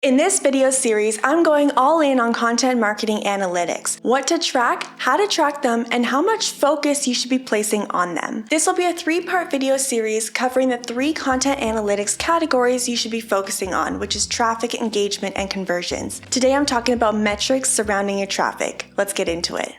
In this video series, I'm going all in on content marketing analytics, what to track, how to track them, and how much focus you should be placing on them. This will be a 3-part video series covering the 3 content analytics categories you should be focusing on, which is traffic, engagement, and conversions. Today I'm talking about metrics surrounding your traffic. Let's get into it.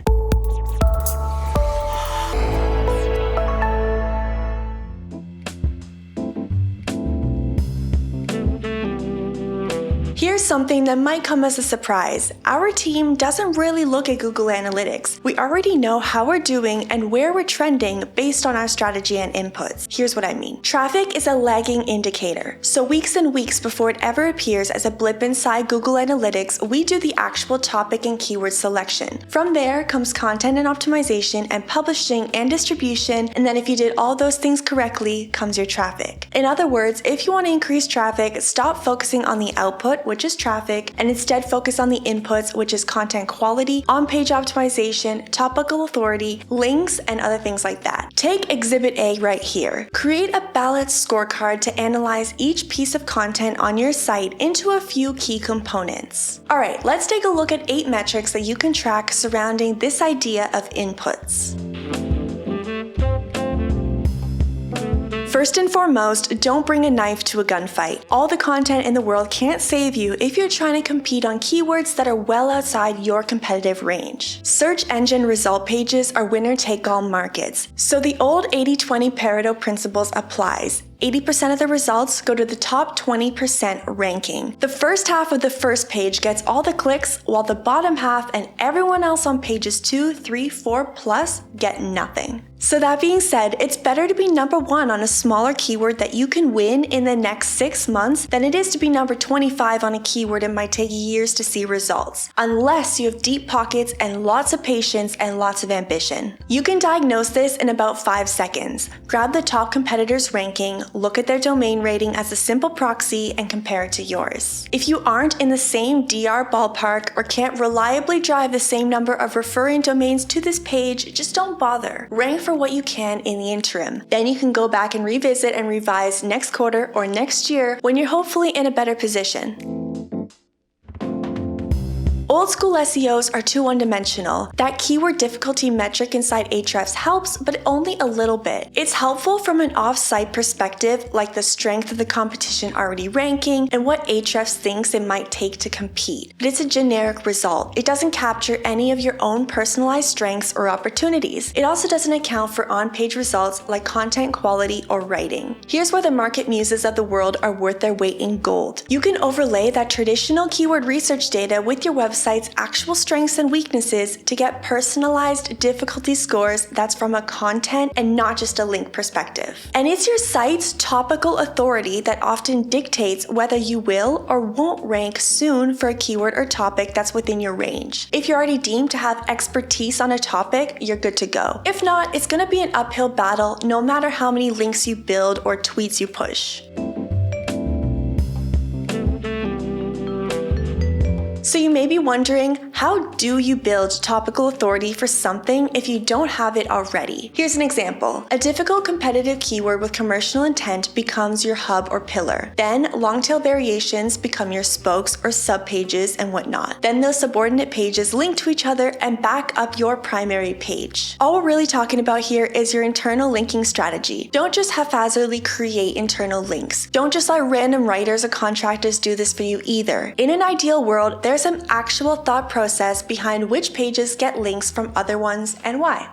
Here's something that might come as a surprise. Our team doesn't really look at Google Analytics. We already know how we're doing and where we're trending based on our strategy and inputs. Here's what I mean. Traffic is a lagging indicator. So weeks and weeks before it ever appears as a blip inside Google Analytics, we do the actual topic and keyword selection. From there comes content and optimization and publishing and distribution, and then if you did all those things correctly, comes your traffic. In other words, if you want to increase traffic, stop focusing on the output, which is traffic, and instead focus on the inputs, which is content quality, on-page optimization, topical authority, links, and other things like that. Take Exhibit A right here. Create a balanced scorecard to analyze each piece of content on your site into a few key components. Alright, let's take a look at 8 metrics that you can track surrounding this idea of inputs. First and foremost, don't bring a knife to a gunfight. All the content in the world can't save you if you're trying to compete on keywords that are well outside your competitive range. Search engine result pages are winner-take-all markets, so the old 80-20 Pareto principles applies. 80% of the results go to the top 20% ranking. The first half of the first page gets all the clicks, while the bottom half and everyone else on pages 2, 3, 4 plus get nothing. So that being said, it's better to be number 1 on a smaller keyword that you can win in the next 6 months than it is to be number 25 on a keyword it might take years to see results, unless you have deep pockets and lots of patience and lots of ambition. You can diagnose this in about 5 seconds. Grab the top competitor's ranking, look at their domain rating as a simple proxy, and compare it to yours. If you aren't in the same DR ballpark or can't reliably drive the same number of referring domains to this page, just don't bother. Rank for what you can in the interim. Then you can go back and revisit and revise next quarter or next year when you're hopefully in a better position. Old school SEOs are too one-dimensional. That keyword difficulty metric inside Ahrefs helps, but only a little bit. It's helpful from an off-site perspective, like the strength of the competition already ranking and what Ahrefs thinks it might take to compete. But it's a generic result. It doesn't capture any of your own personalized strengths or opportunities. It also doesn't account for on-page results like content quality or writing. Here's where the market muses of the world are worth their weight in gold. You can overlay that traditional keyword research data with your website's actual strengths and weaknesses to get personalized difficulty scores that's from a content and not just a link perspective. And it's your site's topical authority that often dictates whether you will or won't rank soon for a keyword or topic that's within your range. If you're already deemed to have expertise on a topic, you're good to go. If not, it's going to be an uphill battle no matter how many links you build or tweets you push. So you may be wondering, how do you build topical authority for something if you don't have it already? Here's an example. A difficult competitive keyword with commercial intent becomes your hub or pillar. Then long-tail variations become your spokes or subpages and whatnot. Then those subordinate pages link to each other and back up your primary page. All we're really talking about here is your internal linking strategy. Don't just haphazardly create internal links. Don't just let random writers or contractors do this for you either. In an ideal world, there's some actual thought process behind which pages get links from other ones and why.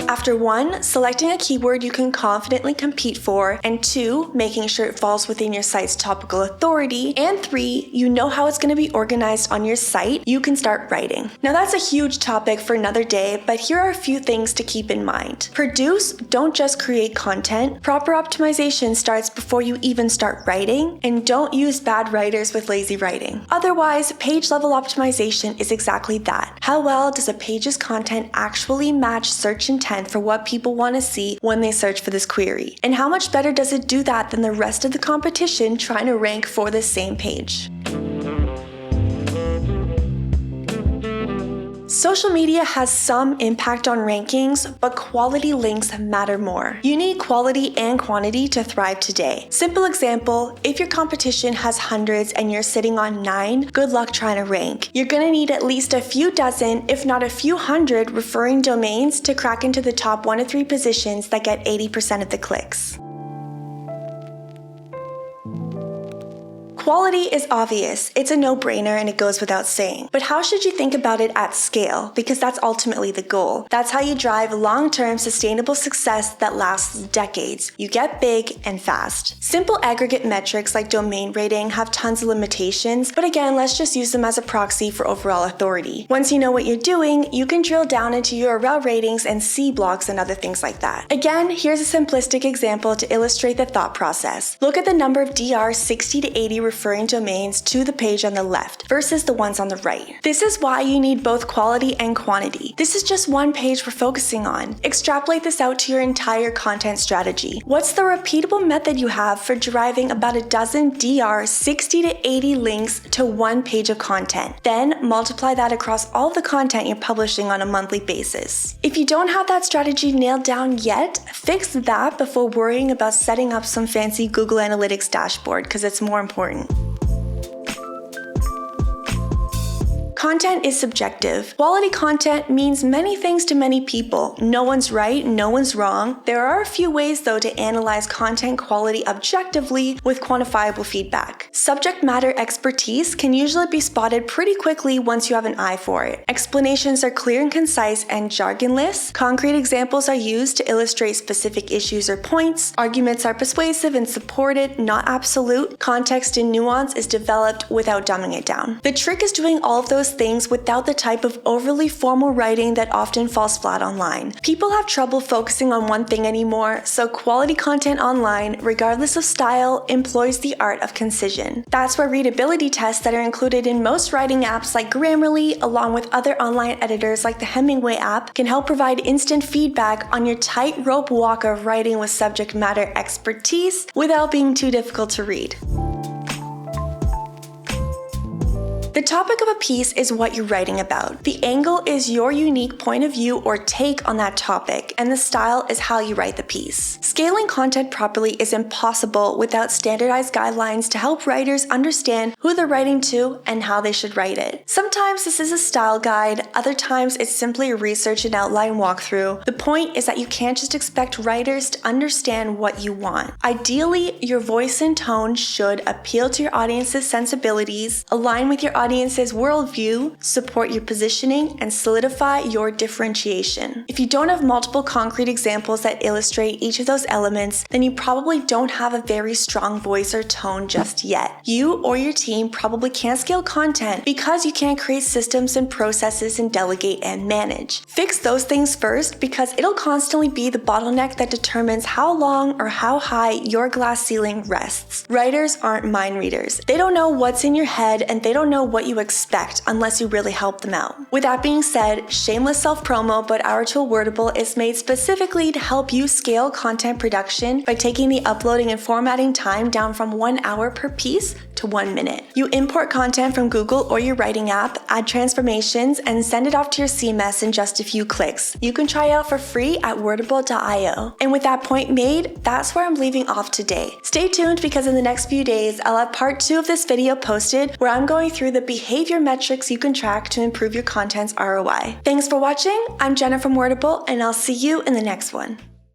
After 1, selecting a keyword you can confidently compete for, and 2, making sure it falls within your site's topical authority, and 3, you know how it's going to be organized on your site, you can start writing. Now that's a huge topic for another day, but here are a few things to keep in mind. Produce, don't just create content. Proper optimization starts before you even start writing, and don't use bad writers with lazy writing. Otherwise, page level optimization is exactly that. How well does a page's content actually match search intent for what people want to see when they search for this query? And how much better does it do that than the rest of the competition trying to rank for the same page? Social media has some impact on rankings, but quality links matter more. You need quality and quantity to thrive today. Simple example, if your competition has hundreds and you're sitting on 9, good luck trying to rank. You're gonna need at least a few dozen, if not a few hundred, referring domains to crack into the top 1 to 3 positions that get 80% of the clicks. Quality is obvious, it's a no-brainer and it goes without saying. But how should you think about it at scale? Because that's ultimately the goal. That's how you drive long-term sustainable success that lasts decades. You get big and fast. Simple aggregate metrics like domain rating have tons of limitations, but again, let's just use them as a proxy for overall authority. Once you know what you're doing, you can drill down into URL ratings and C blocks and other things like that. Again, here's a simplistic example to illustrate the thought process. Look at the number of DR 60 to 80 referring domains to the page on the left versus the ones on the right. This is why you need both quality and quantity. This is just one page we're focusing on. Extrapolate this out to your entire content strategy. What's the repeatable method you have for driving about a dozen DR 60 to 80 links to one page of content? Then multiply that across all the content you're publishing on a monthly basis. If you don't have that strategy nailed down yet, fix that before worrying about setting up some fancy Google Analytics dashboard, because it's more important. Content is subjective. Quality content means many things to many people. No one's right, no one's wrong. There are a few ways though to analyze content quality objectively with quantifiable feedback. Subject matter expertise can usually be spotted pretty quickly once you have an eye for it. Explanations are clear and concise and jargonless. Concrete examples are used to illustrate specific issues or points. Arguments are persuasive and supported, not absolute. Context and nuance is developed without dumbing it down. The trick is doing all of those things without the type of overly formal writing that often falls flat online. People have trouble focusing on one thing anymore, so quality content online, regardless of style, employs the art of concision. That's where readability tests that are included in most writing apps like Grammarly, along with other online editors like the Hemingway app, can help provide instant feedback on your tightrope walk of writing with subject matter expertise without being too difficult to read. The topic of a piece is what you're writing about. The angle is your unique point of view or take on that topic, and the style is how you write the piece. Scaling content properly is impossible without standardized guidelines to help writers understand who they're writing to and how they should write it. Sometimes this is a style guide, other times it's simply a research and outline walkthrough. The point is that you can't just expect writers to understand what you want. Ideally, your voice and tone should appeal to your audience's sensibilities, align with your audience's worldview, support your positioning, and solidify your differentiation. If you don't have multiple concrete examples that illustrate each of those elements, then you probably don't have a very strong voice or tone just yet. You or your team probably can't scale content because you can't create systems and processes and delegate and manage. Fix those things first, because it'll constantly be the bottleneck that determines how long or how high your glass ceiling rests. Writers aren't mind readers. They don't know what's in your head, and they don't know what you expect unless you really help them out. With that being said, shameless self-promo, but our tool Wordable is made specifically to help you scale content production by taking the uploading and formatting time down from 1 hour per piece to 1 minute. You import content from Google or your writing app, add transformations, and send it off to your CMS in just a few clicks. You can try it out for free at wordable.io. And with that point made, that's where I'm leaving off today. Stay tuned, because in the next few days, I'll have part 2 of this video posted where I'm going through the behavior metrics you can track to improve your content's ROI. Thanks for watching. I'm Jenna from Wordable, and I'll see you in the next one.